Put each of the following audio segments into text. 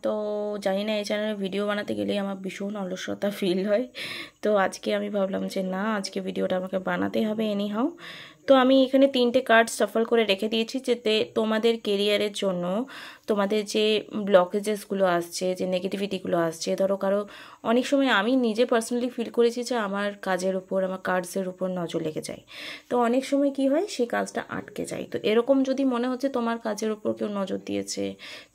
তো জানি না এই চ্যানেলে ভিডিও বানাতে গেলেই আমার ভীষণ অলসতা ফিল হয়। তো আজকে আমি ভাবলাম যে না, আজকে ভিডিওটা আমাকে বানাতেই হবে এনিহাউ। তো আমি এখানে 3টে কার্ড সাফল করে রেখে দিয়েছি, যাতে তোমাদের কেরিয়ারের জন্য তোমাদের যে ব্লকেজেসগুলো আসছে, যে নেগেটিভিটিগুলো আসছে, ধরো কারো অনেক সময় আমি নিজে পার্সোনালি ফিল করেছি যে আমার কাজের উপর, আমার কার্ডসের উপর নজর লেগে যায়। তো অনেক সময় কি হয়, সেই কাজটা আটকে যায়। তো এরকম যদি মনে হচ্ছে তোমার কাজের উপর কেউ নজর দিয়েছে,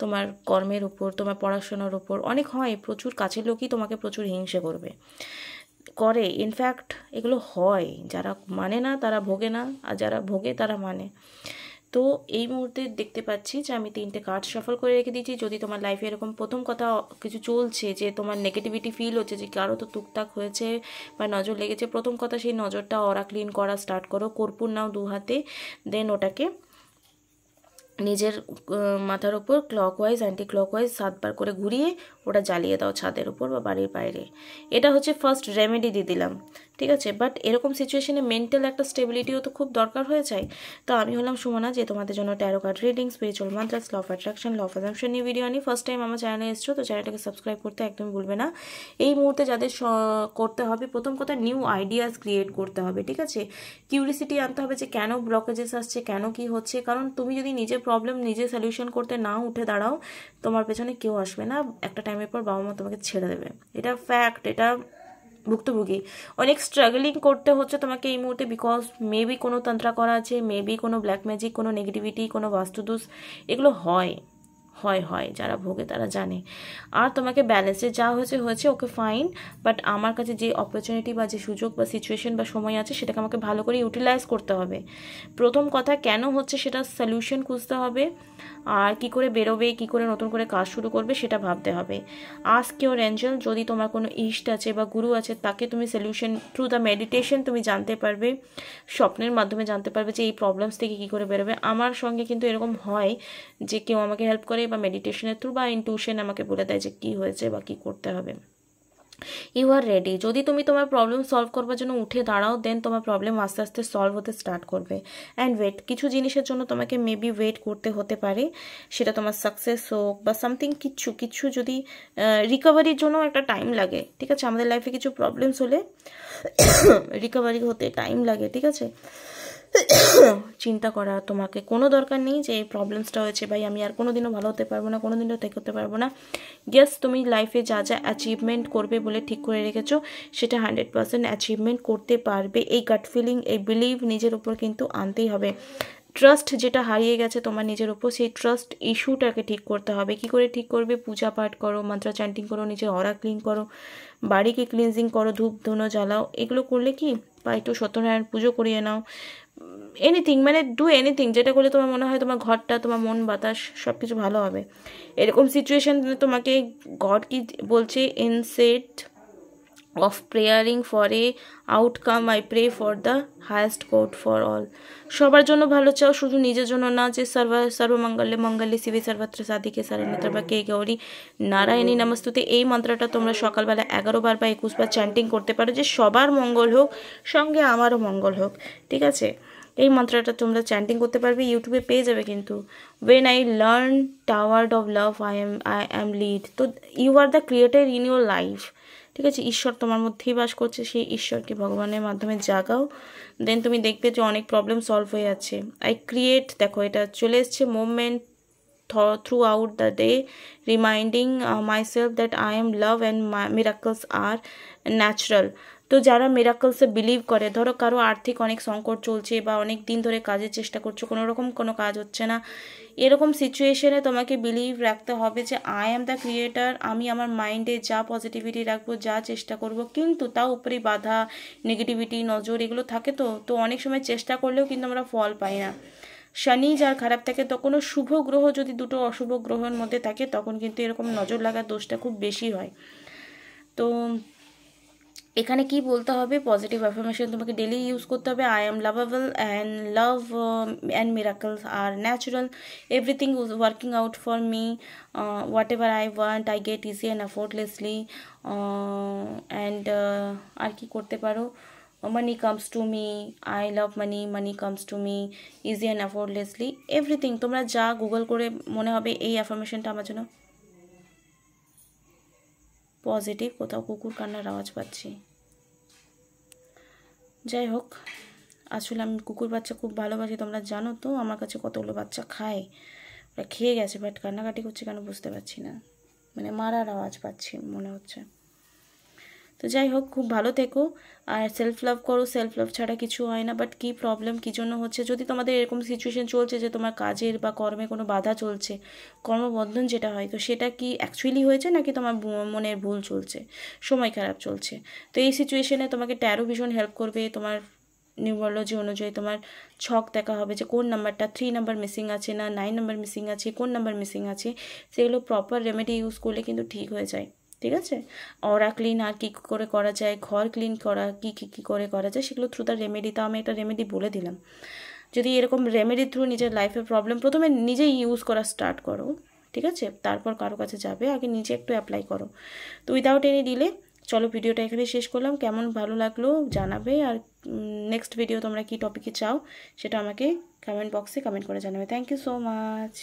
তোমার কর্মের উপর, তোমার পড়াশোনার উপর, অনেক হয় প্রচুর কাছের লোকই তোমাকে প্রচুর হিংসে করে। ইনফ্যাক্ট এগুলো হয়, যারা মানে না তারা ভোগে না, আর যারা ভোগে তারা মানে। তো এই মুহূর্তে দেখতে পাচ্ছি যে আমি 3টে কার্ড সফল করে রেখে দিয়েছি। যদি তোমার লাইফে এরকম প্রথম কথা কিছু চলছে, যে তোমার নেগেটিভিটি ফিল হচ্ছে, যে কারো তো টুকটাক হয়েছে বা নজর লেগেছে, প্রথম কথা সেই নজরটা অরা ক্লিন করা স্টার্ট করো। কর্পূর নাও 2 হাতে, দেন ওটাকে নিজের মাথার উপর ক্লকওয়াইজ অ্যান্টি ক্লকওয়াইজ 7বার করে ঘুরিয়ে ওটা জ্বালিয়ে দাও ছাদের উপর বা বাড়ির বাইরে। এটা হচ্ছে ফার্স্ট রেমেডি দিয়ে দিলাম, ঠিক আছে। বাট এরকম সিচুয়েশনে মেন্টাল একটা স্টেবিলিটিও তো খুব দরকার হয়ে যায়। তো আমি হলাম সুমনা, যে তোমাদের জন্য tarot card reading, spiritual mantras, law of attraction, law of assumption নিয়ে ভিডিও আনি। ফার্স্ট টাইম আমার চ্যানেলে এসছো তো চ্যানেলটাকে সাবস্ক্রাইব করতে একদম ভুলবে না। এই মুহূর্তে যাদের করতে হবে, প্রথম কথা নিউ আইডিয়াস ক্রিয়েট করতে হবে, ঠিক আছে। কিউরিসিটি আনতে হবে যে কেন ব্লকেজেস আসছে, কেন কি হচ্ছে। কারণ তুমি যদি নিজের প্রবলেম নিজে সলিউশন করতে না উঠে দাঁড়াও, তোমার পেছনে কেউ আসবে না। একটা টাইমের পর বাবা মা তোমাকে ছেড়ে দেবে, এটা ফ্যাক্ট, এটা ভুক্তভোগী। অনেক স্ট্রাগলিং করতে হচ্ছে তোমাকে এই মুহূর্তে, বিকজ মেবি কোনো তন্ত্রা করা আছে, মেবি কোনো ব্ল্যাক ম্যাজিক, কোনো নেগেটিভিটি, কোনো বাস্তুদোষ, এগুলো হয় হয় হয় যারা ভোগে তারা জানে। আর তোমাকে ব্যালেন্সে যা হয়েছে ওকে ফাইন, বাট আমার কাছে যে অপরচুনিটি বা যে সুযোগ বা সিচুয়েশন বা সময় আছে, সেটাকে আমাকে ভালো করে ইউটিলাইজ করতে হবে। প্রথম কথা কেন হচ্ছে সেটা সলিউশন খুঁজতে হবে, আর কি করে বেরোবে, কি করে নতুন করে কাজ শুরু করবে সেটা ভাবতে হবে। আস্ক ইওর এঞ্জেল, যদি তোমার কোনো ইষ্ট আছে বা গুরু আছে, তাকে তুমি সলিউশন থ্রু দ্য মেডিটেশন তুমি জানতে পারবে, স্বপ্নের মাধ্যমে জানতে পারবে যে এই প্রবলেমস থেকে কী করে বেরোবে। আমার সঙ্গে কিন্তু এরকম হয় যে কেউ আমাকে হেল্প করে, বা মেডিটেশনের থ্রু বা ইনটিউশন আমাকে বলে দেয় যে কী হয়েছে বা কী করতে হবে। You are ready. যদি তুমি তোমার প্রবলেম সলভ করবার জন্য উঠে দাঁড়াও, দেন তোমার প্রবলেম আস্তে আস্তে সলভ হতে স্টার্ট করবে। অ্যান্ড ওয়েট, কিছু জিনিসের জন্য তোমাকে মেবি ওয়েট করতে হতে পারে, সেটা তোমার সাকসেস হোক বা সামথিং, কিছু যদি রিকভারির জন্য একটা টাইম লাগে, ঠিক আছে। আমাদের লাইফে কিছু প্রবলেমস হলে রিকভারি হতে টাইম লাগে, ঠিক আছে। চিন্তা করা তোমাকে কোনো দরকার নেই যে এই প্রবলেমসটা হয়েছে, ভাই আমি আর কোনোদিনও ভালো হতে পারবো না, কোনোদিনও ঠিক হতে পারবো না। ইয়েস, তুমি লাইফে যা যা অ্যাচিভমেন্ট করবে বলে ঠিক করে রেখেছো, সেটা 100% অ্যাচিভমেন্ট করতে পারবে। এই গাট ফিলিং, এই বিলিভ নিজের উপর কিন্তু আনতেই হবে। ট্রাস্ট যেটা হারিয়ে গেছে তোমার নিজের উপর, সেই ট্রাস্ট ইস্যুটাকে ঠিক করতে হবে। কি করে ঠিক করবে? পূজা পাঠ করো, মন্ত্র চ্যান্টিং করো, নিজের অরা ক্লিন করো, বাড়িকে ক্লিনজিং করো, ধূপ ধুনো জ্বালাও। এগুলো করলে কি, বা একটু সত্যনারায়ণ পুজো করিয়ে নাও, এনিথিং, মানে ডু এনিথিং, যেটা করলে তোমার মনে হয় তোমার ঘরটা, তোমার মন বাতাস সব কিছু ভালো হবে। এরকম সিচুয়েশন তোমাকে গড কি বলছে, inset of praying for a outcome, I pray for the highest good for all। সবার জন্য ভালো চাও, শুধু নিজের জন্য না। যে সর্বমঙ্গলে মঙ্গলে শিবে সর্বত্র সাধিকে শরণ্যত্রম্বকে গৌরী নারায়ণী নমস্তুতে, এই মন্ত্রটা তোমরা সকালবেলা 11 বার বা 21 বার চ্যান্টিং করতে পারো, যে সবার মঙ্গল হোক, সঙ্গে আমারও মঙ্গল হোক, ঠিক আছে। এই মন্ত্রটা তোমরা চ্যান্টিং করতে পারবে, ইউটিউবে পেয়ে যাবে কিন্তু। when I learn tower of love I am lead। তো you are the creator in your life, ঠিক আছে। ঈশ্বর তোমার মধ্যেই বাস করছে, সেই ঈশ্বরকে ভগবানের মাধ্যমে জাগাও, দেন তুমি দেখবে যে অনেক প্রবলেম সলভ হয়ে যাচ্ছে। আই ক্রিয়েট, দেখো এটা চলে এসছে, movement throughout the day, reminding myself that I am love and miracles R natural. তো যারা মিরাকলসে বিলিভ করে, ধরো কারো আর্থিক অনেক সংকট চলছে, বা অনেক দিন ধরে কাজের চেষ্টা করছো, কোনো কাজ হচ্ছে না, এরকম সিচুয়েশনে তোমাকে বিলিভ রাখতে হবে যে আই অ্যাম দ্য ক্রিয়েটার। আমি আমার মাইন্ডে যা পজিটিভিটি রাখবো, যা চেষ্টা করব, কিন্তু তাও উপরে বাধা, নেগেটিভিটি, নজর এগুলো থাকে। তো অনেক সময় চেষ্টা করলেও কিন্তু আমরা ফল পাই না। শনি যার খারাপ থাকে, তো কোনো শুভ গ্রহ যদি দুটো অশুভ গ্রহের মধ্যে থাকে, তখন কিন্তু এরকম নজর লাগার দোষটা খুব বেশি হয়। তো এখানে কি বলতে হবে, পজিটিভ অ্যাফার্মেশন তোমাকে ডেলি ইউজ করতে হবে। I am lovable and love and miracles R natural, everything is working out for me, whatever I want I get easy and effortlessly. And আর কি করতে পারো, money comes to me, I love money, money comes to me easy and effortlessly, everything. তোমরা যা Google করে মনে হবে এই অ্যাফার্মেশনটা আমার জন্য পজিটিভ, কোথাও কুকুর কান্নার আওয়াজ পাচ্ছি। যাই হোক, আসলে আমি কুকুর বাচ্চা খুব ভালোবাসি, তোমরা জানো তো আমার কাছে কতগুলো বাচ্চা খায়, ওরা খেয়ে গেছে, বাট কান্নাকাটি করছে কেন বুঝতে পারছি না, মানে মারার আওয়াজ পাচ্ছি মনে হচ্ছে। তো যাই হোক, খুব ভালো থেকো আর সেলফ লাভ করো, সেলফ লাভ ছাড়া কিছু হয় না। বাট কী প্রবলেম, কী জন্য হচ্ছে, যদি তোমাদের এরকম সিচুয়েশন চলছে যে তোমার কাজের বা কর্মে কোনো বাধা চলছে, কর্মবন্ধন যেটা হয়, তো সেটা কি অ্যাকচুয়ালি হয়েছে নাকি তোমার মনের ভুল চলছে, সময় খারাপ চলছে? তো এই সিচুয়েশনে তোমাকে ট্যারো ভীষণ হেল্প করবে। তোমার নিউমোলজি অনুযায়ী তোমার ছক দেখা হবে যে কোন নাম্বারটা 3 নাম্বার মিসিং আছে না 9 নাম্বার মিসিং আছে, কোন নাম্বার মিসিং আছে, সেগুলো প্রপার রেমেডি ইউজ করলে কিন্তু ঠিক হয়ে যায়। ঠিক আছে, অরা ক্লিন আর কী করে করা যায়, ঘর ক্লিন করা কী করে করা যায়, সেগুলো থ্রু দ্য রেমেডি। তো আমি একটা রেমেডি বলে দিলাম, যদি এরকম রেমেডি থ্রু নিজের লাইফে প্রবলেম, প্রথমে নিজেই ইউজ করা স্টার্ট করো, ঠিক আছে, তারপর কারো কাছে যাবে, আগে নিজে একটু অ্যাপ্লাই করো। তো উইদাউট এনি ডিলে চলো ভিডিওটা এখানে শেষ করলাম। কেমন ভালো লাগলো জানাবে, আর নেক্সট ভিডিও তোমরা কী টপিকে চাও সেটা আমাকে কমেন্ট বক্সে কমেন্ট করে জানাবে। Thank you so much.